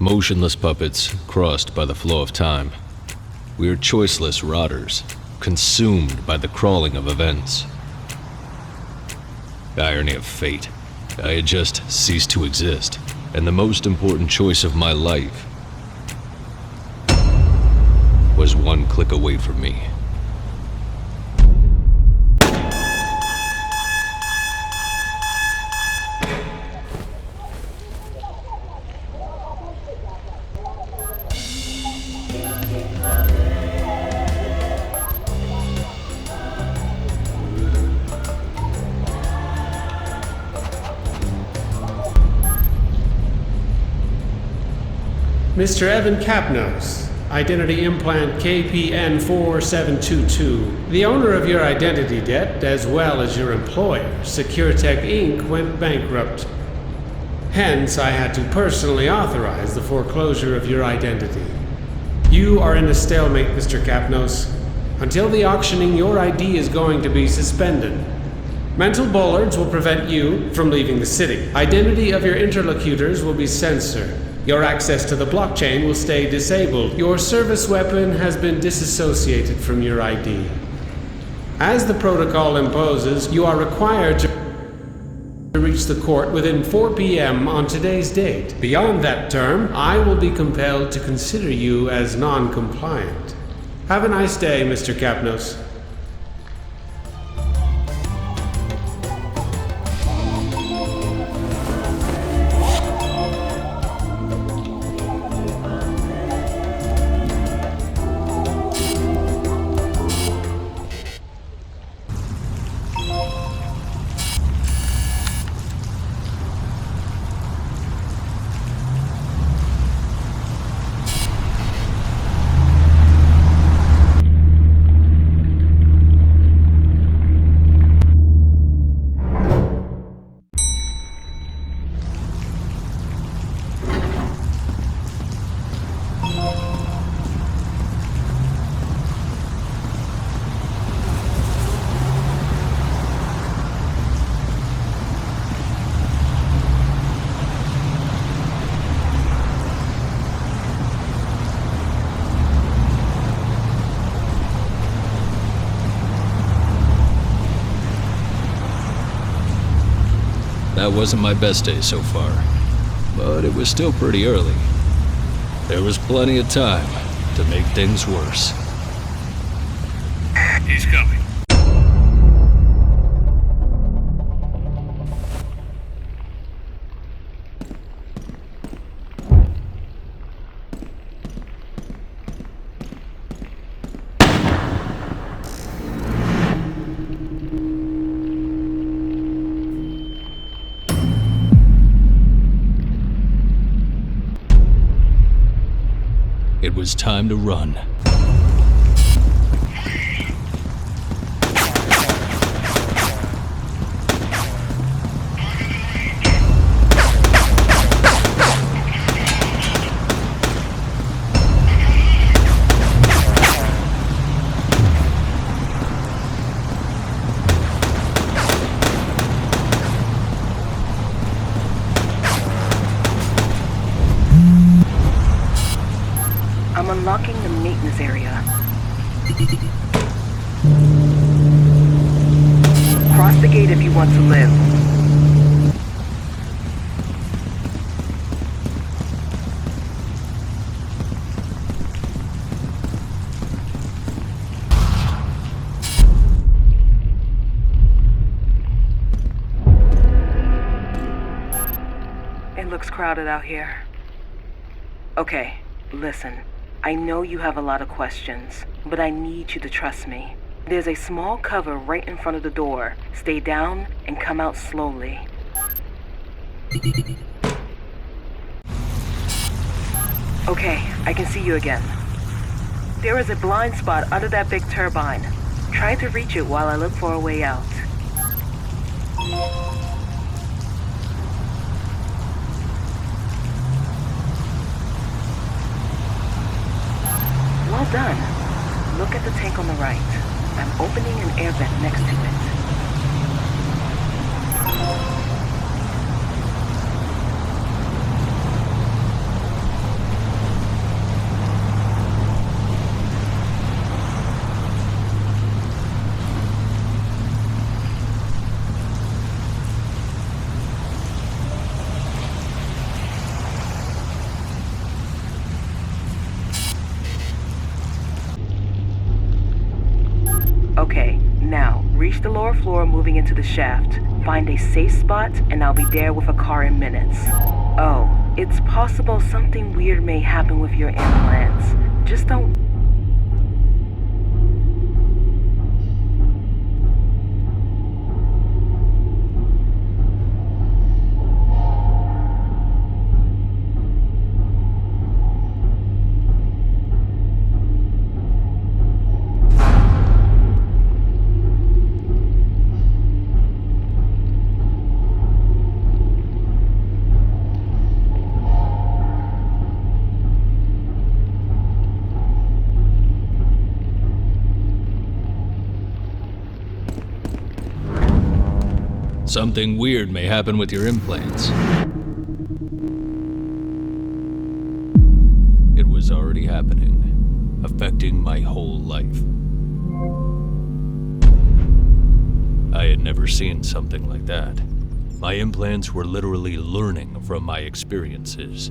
Motionless puppets crossed by the flow of time. We are choiceless rotters, consumed by the crawling of events. Irony of fate. I had just ceased to exist, and the most important choice of my life was one click away from me. Mr. Evan Capnos, Identity Implant KPN4722. The owner of your identity debt, as well as your employer, SecureTech Inc., went bankrupt. Hence, I had to personally authorize the foreclosure of your identity. You are in a stalemate, Mr. Capnos. Until the auctioning, your ID is going to be suspended. Mental bollards will prevent you from leaving the city. Identity of your interlocutors will be censored. Your access to the blockchain will stay disabled. Your service weapon has been disassociated from your ID. As the protocol imposes, you are required to reach the court within 4 p.m. on today's date. Beyond that term, I will be compelled to consider you as non-compliant. Have a nice day, Mr. Capnos. That wasn't my best day so far, but it was still pretty early. There was plenty of time to make things worse. He's coming. It was time to run. I'm unlocking the maintenance area. Cross the gate if you want to live. It looks crowded out here. Okay, listen. I know you have a lot of questions, but I need you to trust me. There's a small cover right in front of the door. Stay down and come out slowly. Okay, I can see you again. There is a blind spot under that big turbine. Try to reach it while I look for a way out. Well done. Look at the tank on the right. I'm opening an air vent next to it. Okay, now reach the lower floor moving into the shaft. Find a safe spot and I'll be there with a car in minutes. Oh, it's possible something weird may happen with your implants. Just don't... Something weird may happen with your implants. It was already happening, affecting my whole life. I had never seen something like that. My implants were literally learning from my experiences.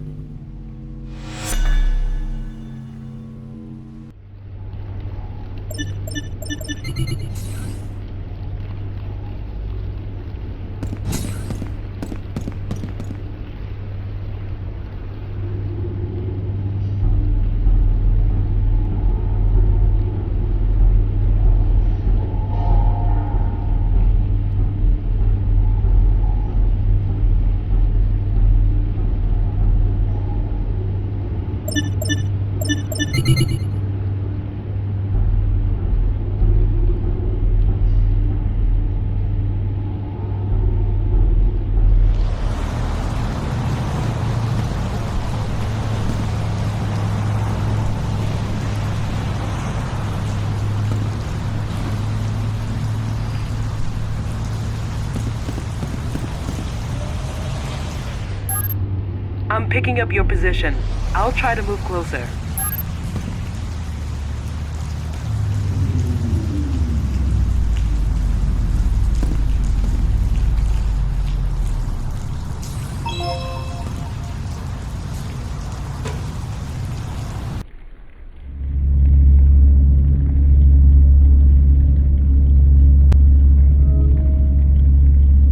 I'm picking up your position. I'll try to move closer.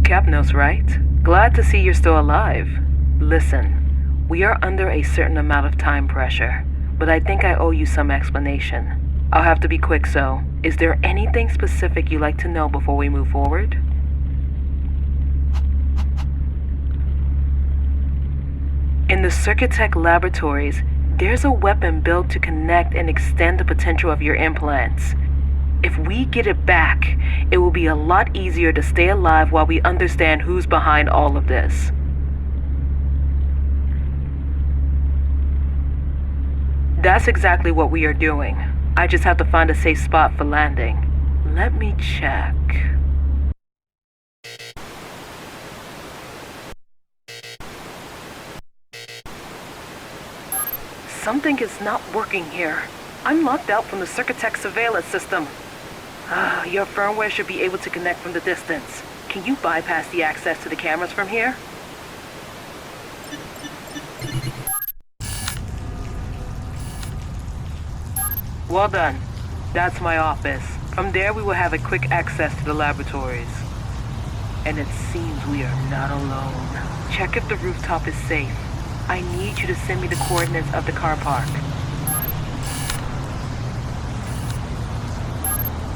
Capnos, right? Glad to see you're still alive. Listen. We are under a certain amount of time pressure, but I think I owe you some explanation. I'll have to be quick, so is there anything specific you'd like to know before we move forward? In the Circuitech laboratories, there's a weapon built to connect and extend the potential of your implants. If we get it back, it will be a lot easier to stay alive while we understand who's behind all of this. That's exactly what we are doing. I just have to find a safe spot for landing. Let me check. Something is not working here. I'm locked out from the Circuitech surveillance system. Your firmware should be able to connect from the distance. Can you bypass the access to the cameras from here? Well done. That's my office. From there we will have a quick access to the laboratories. And it seems we are not alone. Check if the rooftop is safe. I need you to send me the coordinates of the car park.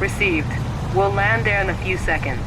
Received. We'll land there in a few seconds.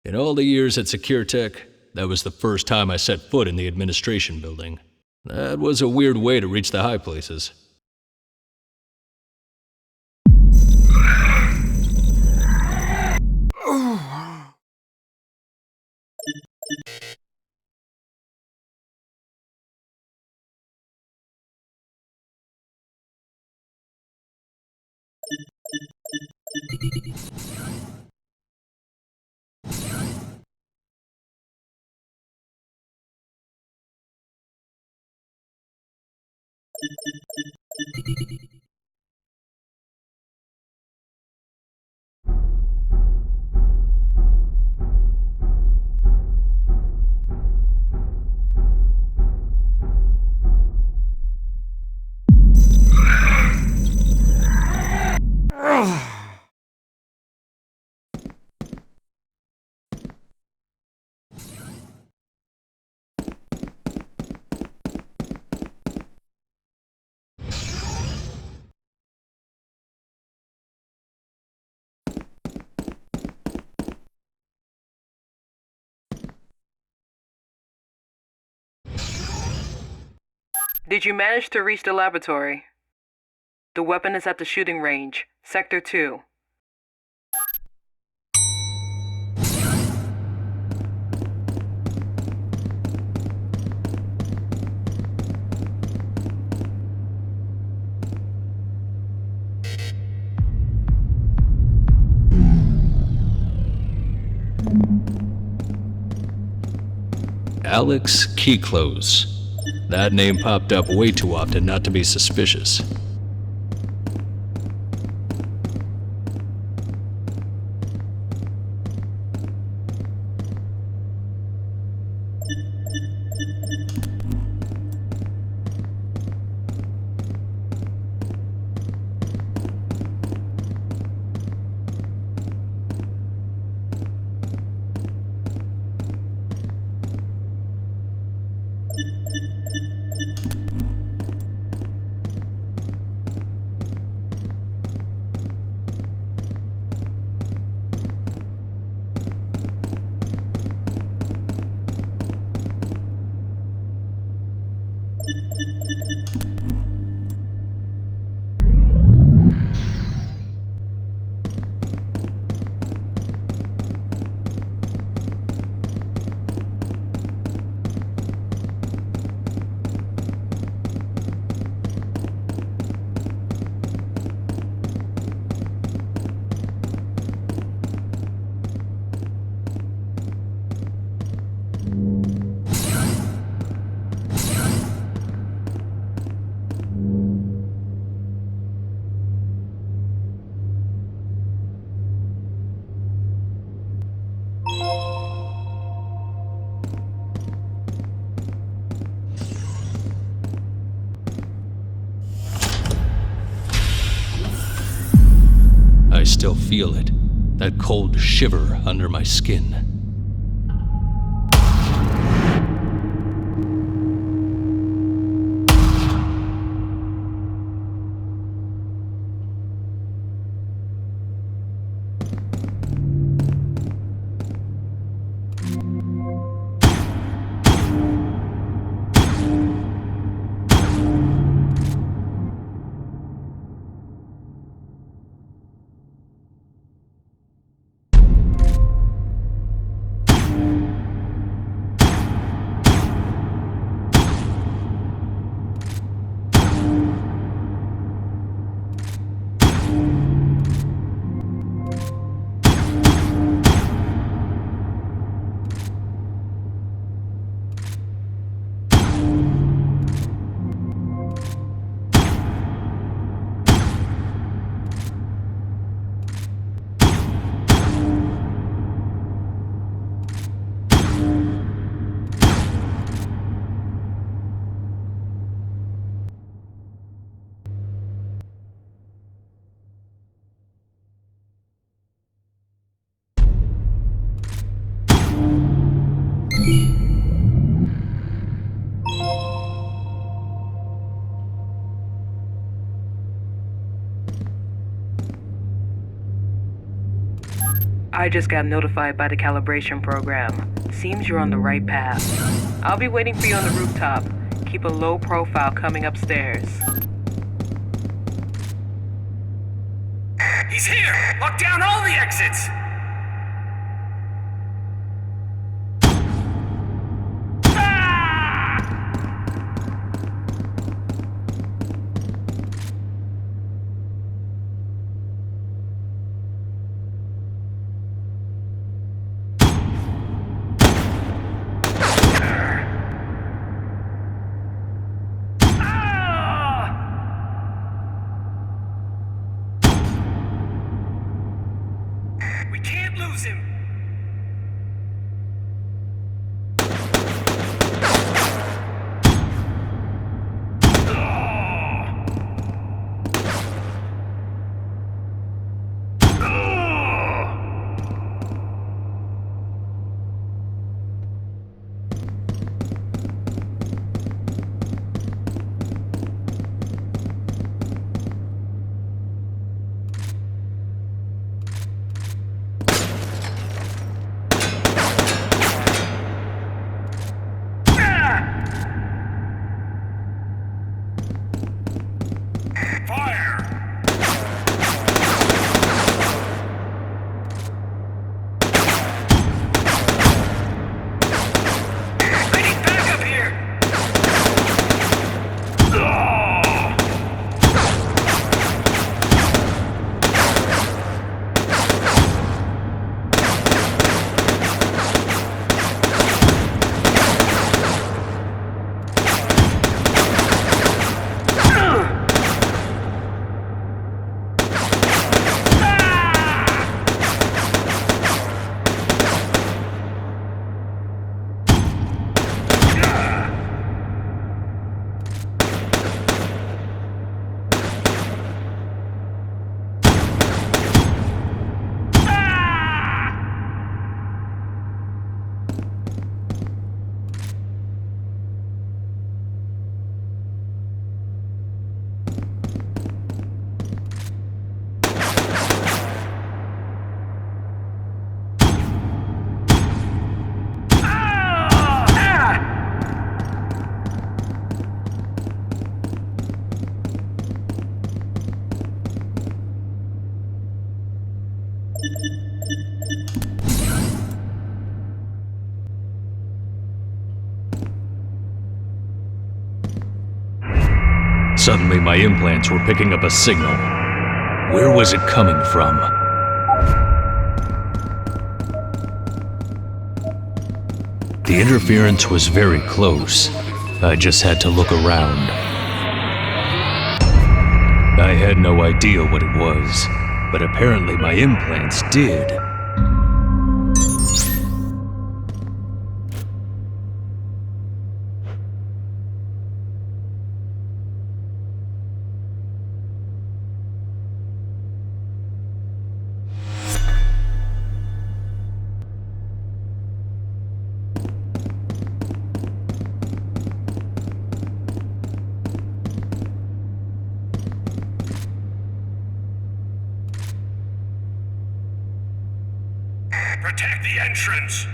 In all the years at SecureTech, that was the first time I set foot in the administration building. That was a weird way to reach the high places. Did you manage to reach the laboratory? The weapon is at the shooting range, Sector 2. Alex Keyclose. That name popped up way too often not to be suspicious. I still feel it, that cold shiver under my skin. I just got notified by the calibration program. Seems you're on the right path. I'll be waiting for you on the rooftop. Keep a low profile coming upstairs. He's here! Lock down all the exits! We can't lose him! Suddenly, my implants were picking up a signal. Where was it coming from? The interference was very close. I just had to look around. I had no idea what it was, but apparently my implants did. Protect the entrance!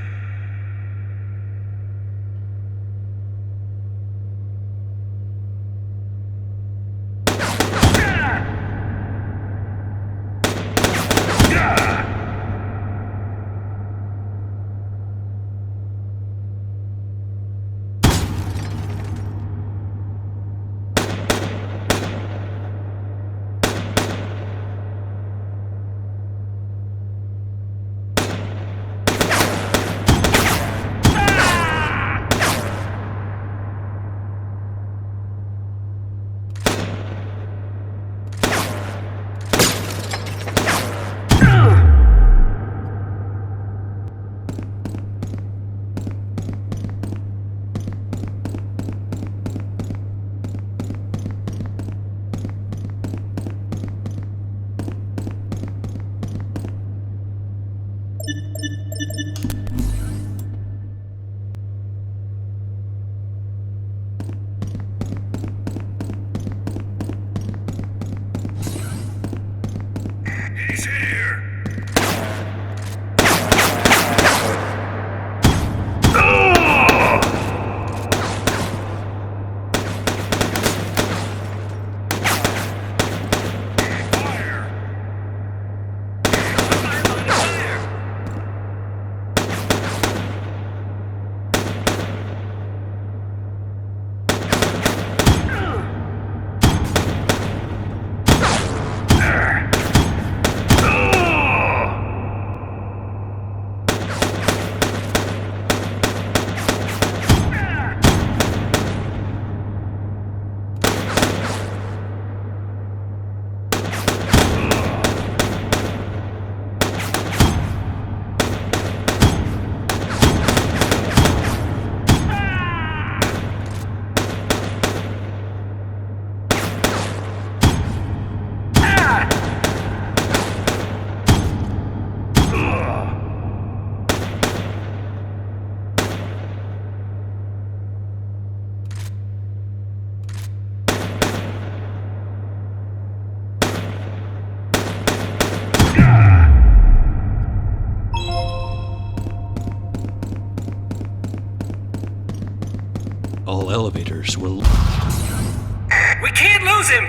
all elevators were We can't lose him!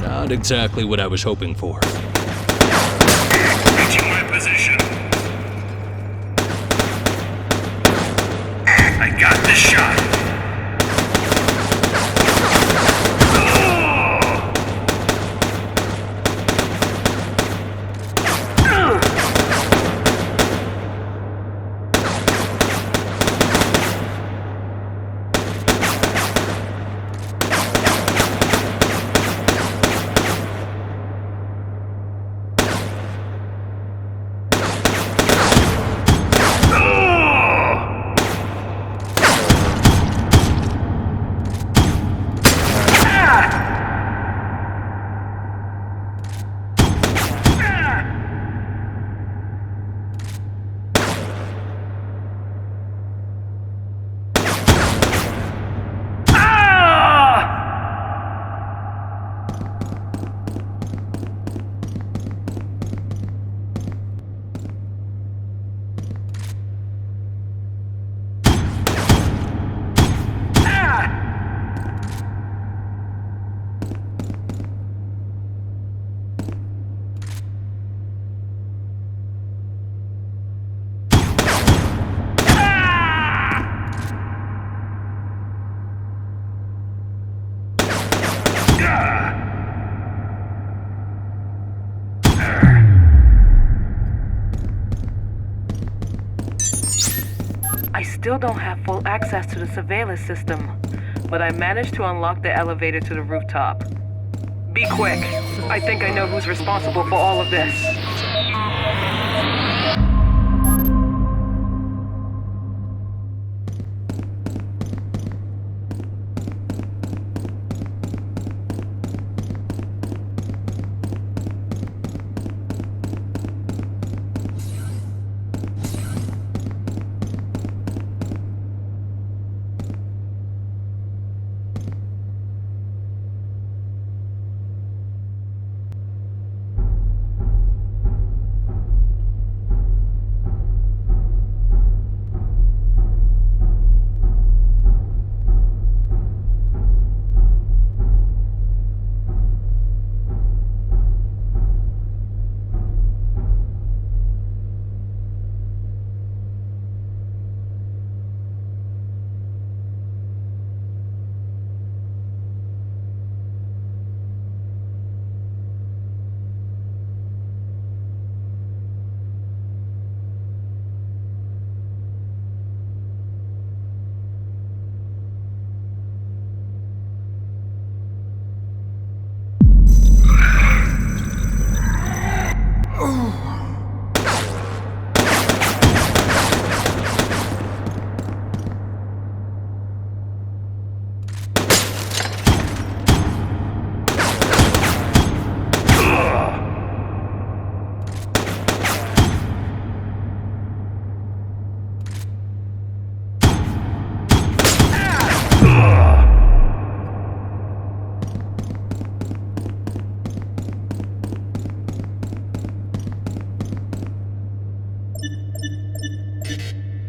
not exactly what I was hoping for. Reaching my position. I got this shot. I still don't have full access to the surveillance system, but I managed to unlock the elevator to the rooftop. Be quick. I think I know who's responsible for all of this.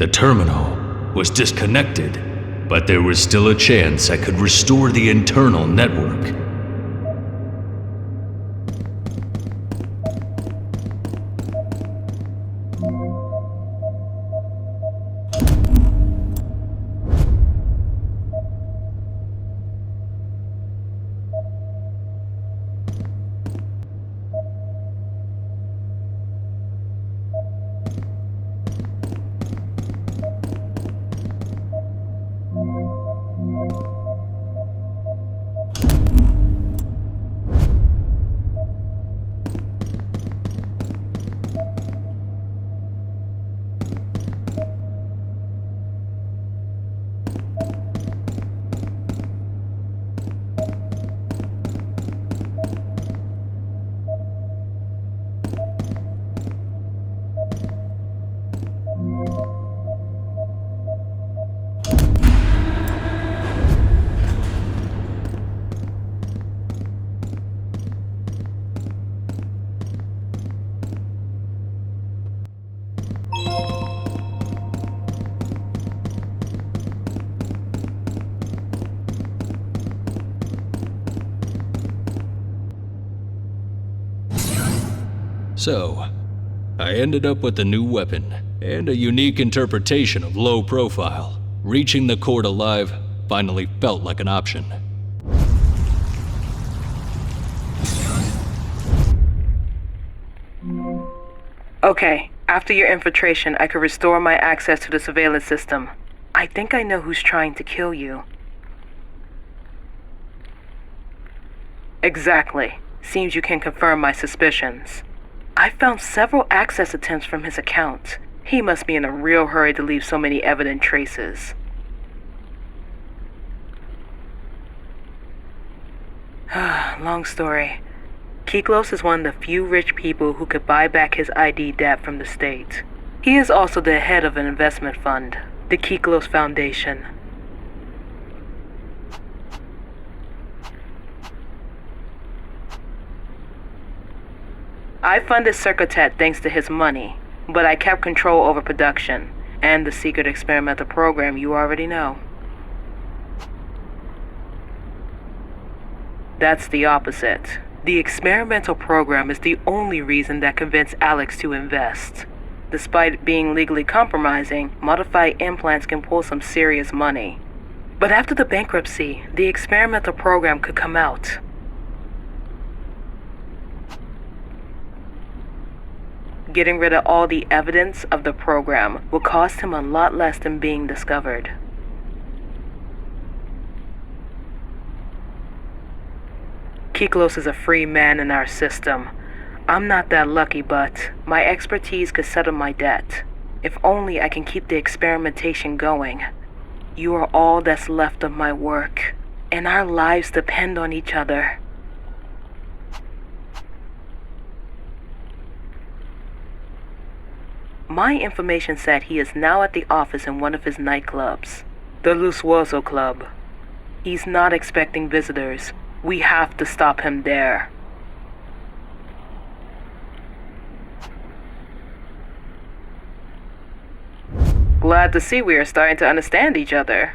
The terminal was disconnected, but there was still a chance I could restore the internal network. So, I ended up with a new weapon and a unique interpretation of low profile. Reaching the court alive finally felt like an option. Okay, after your infiltration, I could restore my access to the surveillance system. I think I know who's trying to kill you. Exactly. Seems you can confirm my suspicions. I found several access attempts from his account. He must be in a real hurry to leave so many evident traces. Long story. Kiklos is one of the few rich people who could buy back his ID debt from the state. He is also the head of an investment fund, the Kiklos Foundation. I funded Circuitet thanks to his money, but I kept control over production and the secret experimental program you already know. That's the opposite. The experimental program is the only reason that convinced Alex to invest. Despite being legally compromising, modified implants can pull some serious money. But after the bankruptcy, the experimental program could come out. Getting rid of all the evidence of the program will cost him a lot less than being discovered. Kiklos is a free man in our system. I'm not that lucky, but my expertise could settle my debt. If only I can keep the experimentation going. You are all that's left of my work, and our lives depend on each other. My information said he is now at the office in one of his nightclubs, the Lusuoso Club. He's not expecting visitors. We have to stop him there. Glad to see we are starting to understand each other.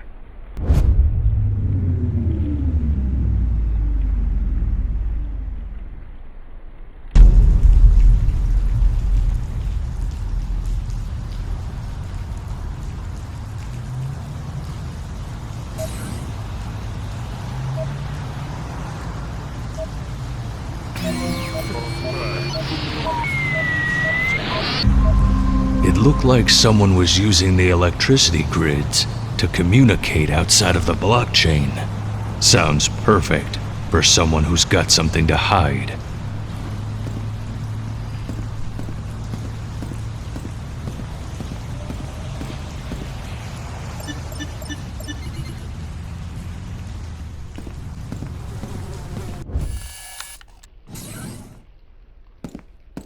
It looked like someone was using the electricity grids to communicate outside of the blockchain. Sounds perfect for someone who's got something to hide.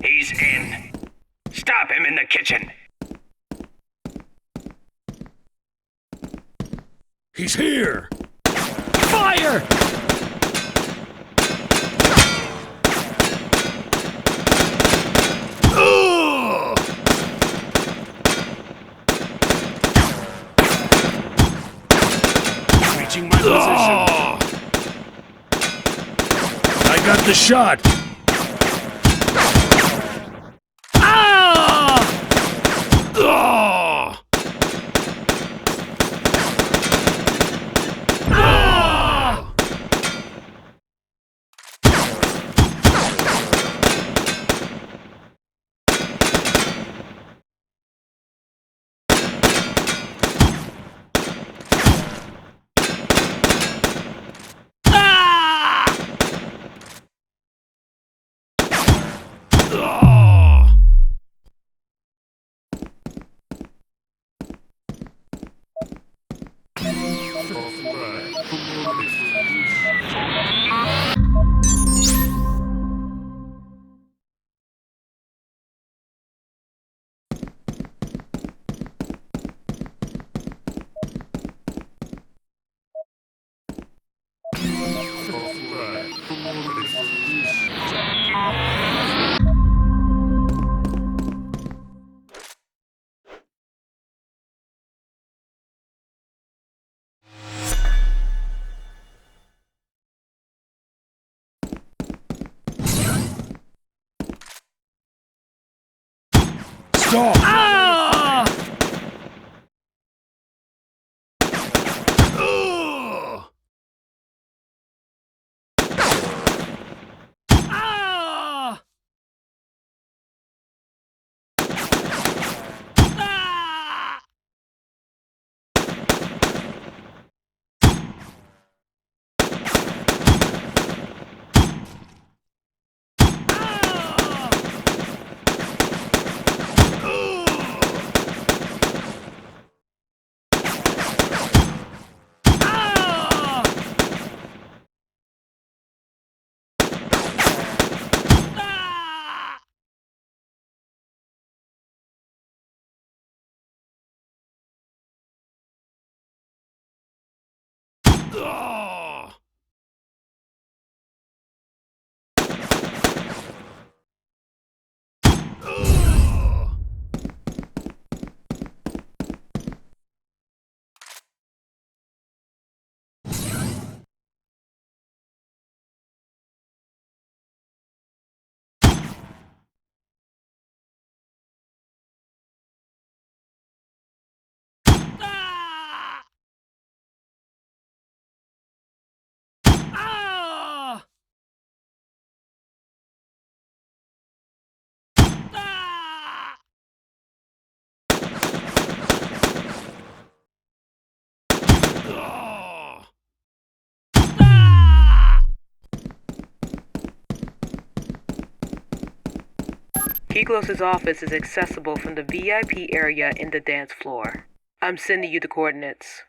He's in. Stop him in the kitchen. He's here! Fire! Reaching my position. I got the shot! Keglos' office is accessible from the VIP area in the dance floor. I'm sending you the coordinates.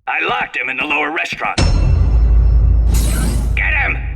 I locked him in the lower restaurant. Get him!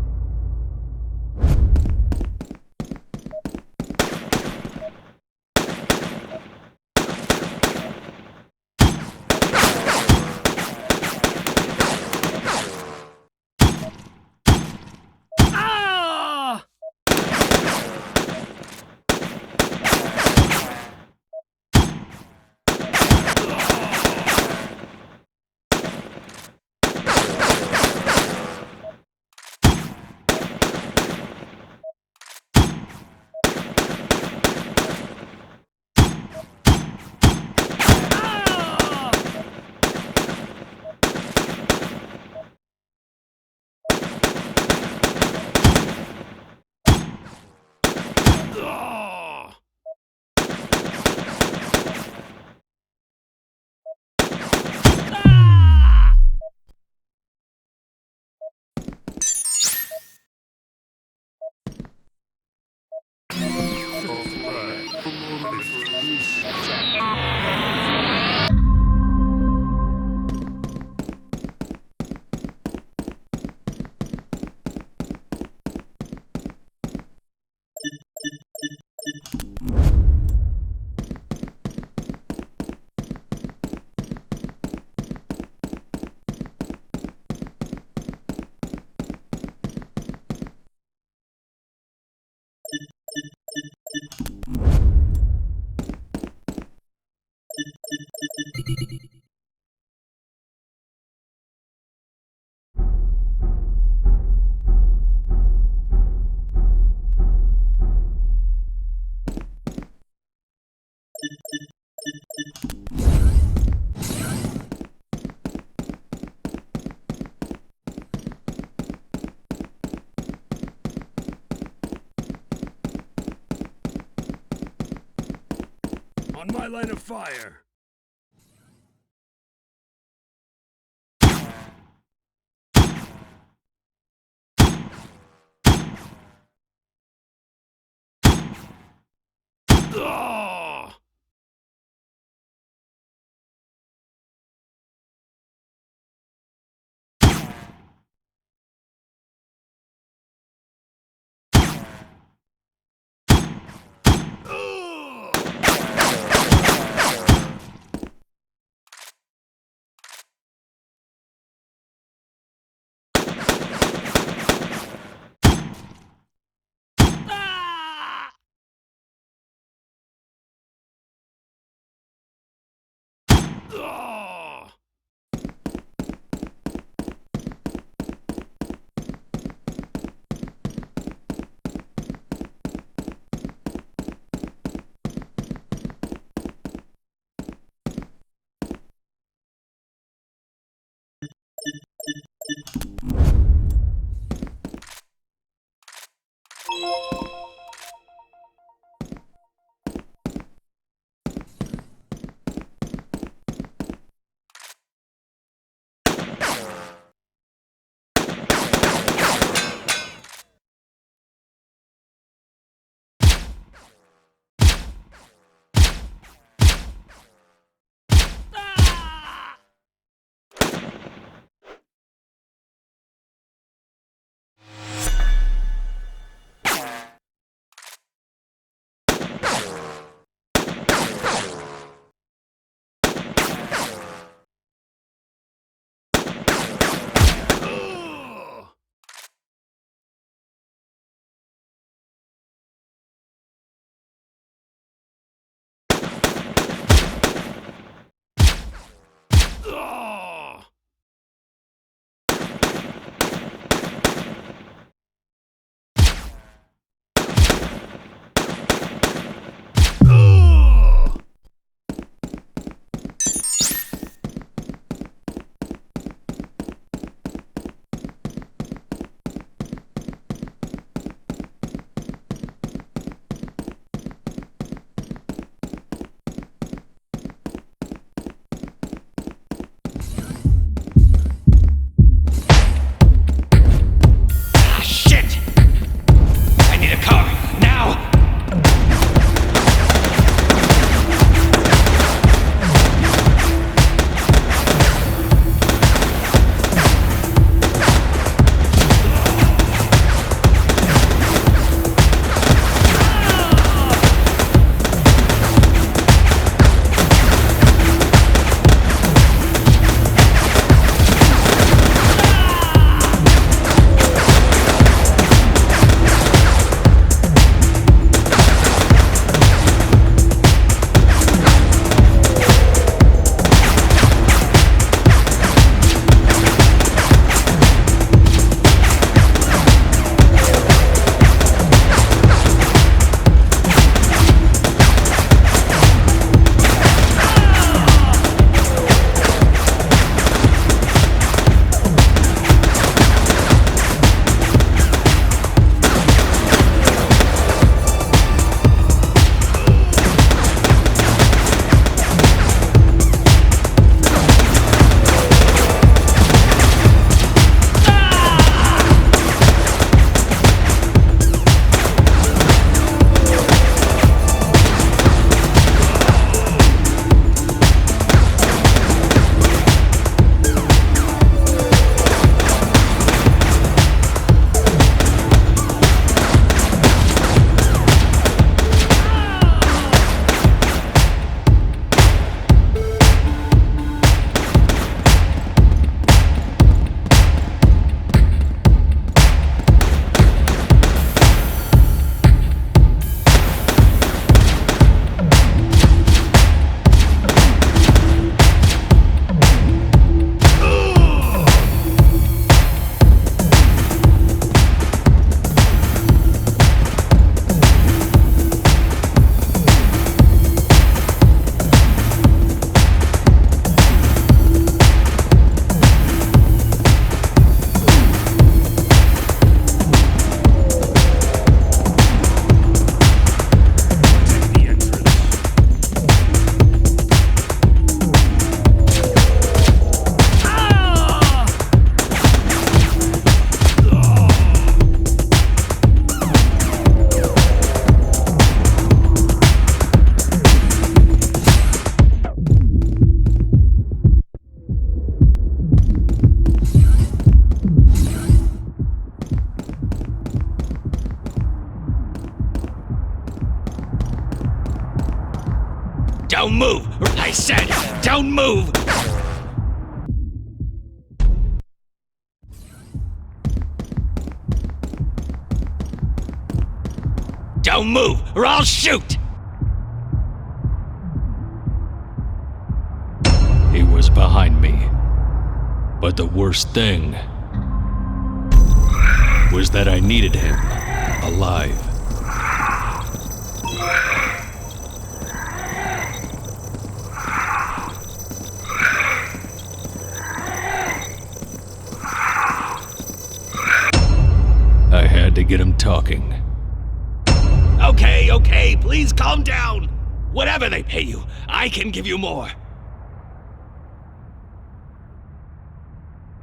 On my line of fire! Ah! Don't move! I said, don't move! Don't move, or I'll shoot! He was behind me. But the worst thing was that I needed him alive. I had to get him talking. Okay, please calm down. Whatever they pay you, I can give you more.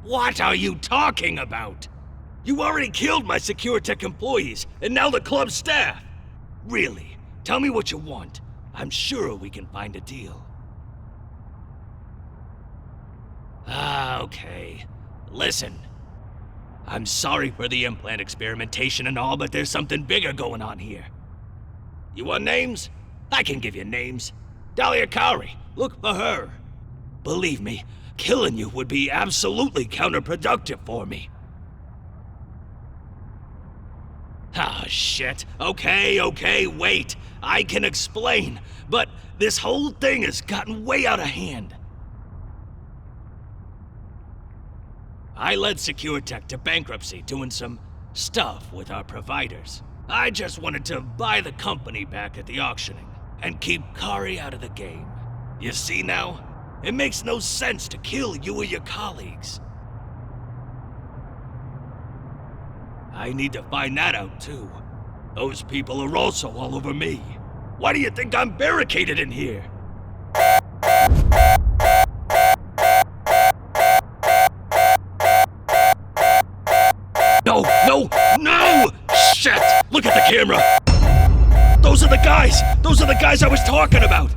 What are you talking about? You already killed my Securitech employees, and now the club staff. Really, tell me what you want. I'm sure we can find a deal. Okay. Listen. I'm sorry for the implant experimentation and all, but there's something bigger going on here. You want names? I can give you names. Dahlia Cowrie, look for her. Believe me, killing you would be absolutely counterproductive for me. Ah, shit. Okay, wait. I can explain, but this whole thing has gotten way out of hand. I led Securitech to bankruptcy doing some stuff with our providers. I just wanted to buy the company back at the auctioning and keep Kari out of the game. You see now? It makes no sense to kill you or your colleagues. I need to find that out too. Those people are also all over me. Why do you think I'm barricaded in here? No! Shit! Look at the camera! Those are the guys! Those are the guys I was talking about!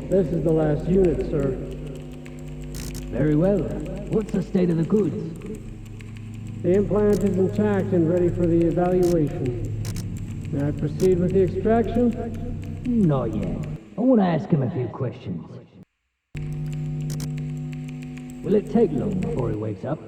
This is the last unit, sir. Very well. What's the state of the goods? The implant is intact and ready for the evaluation. May I proceed with the extraction? Not yet. I want to ask him a few questions. Will it take long before he wakes up?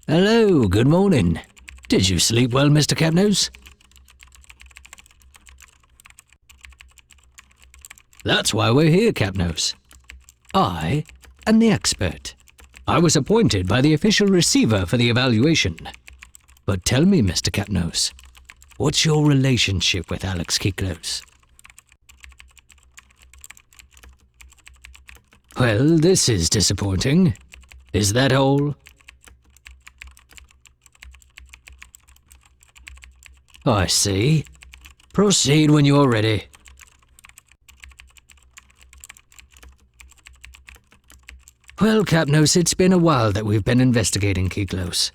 Hello, good morning. Did you sleep well, Mr. Capnose? That's why we're here, Capnose. I am the expert. I was appointed by the official receiver for the evaluation. But tell me, Mr. Capnose, what's your relationship with Alex Kiklos? Well, this is disappointing. Is that all? I see. Proceed when you're ready. Well, Capnose, it's been a while that we've been investigating Kiklos.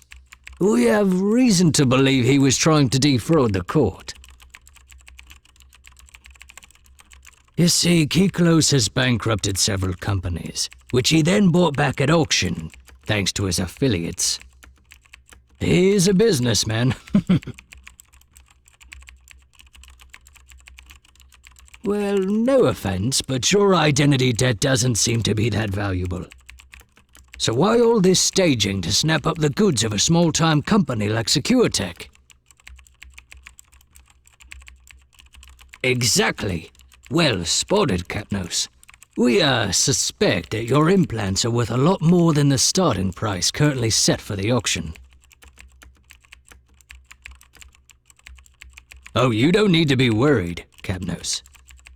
We have reason to believe he was trying to defraud the court. You see, Kiklos has bankrupted several companies, which he then bought back at auction, thanks to his affiliates. He's a businessman. Well, no offense, but your identity debt doesn't seem to be that valuable. So why all this staging to snap up the goods of a small-time company like SecureTech? Exactly. Well spotted, Capnose. We suspect that your implants are worth a lot more than the starting price currently set for the auction. Oh, you don't need to be worried, Capnose.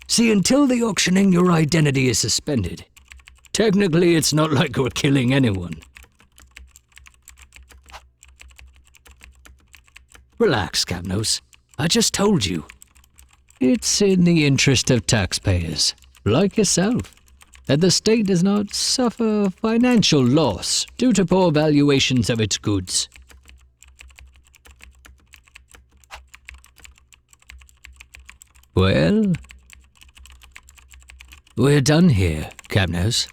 See, until the auctioning, your identity is suspended. Technically, it's not like we're killing anyone. Relax, Capnose. I just told you. It's in the interest of taxpayers, like yourself, that the state does not suffer financial loss due to poor valuations of its goods. Well, we're done here, Capnose.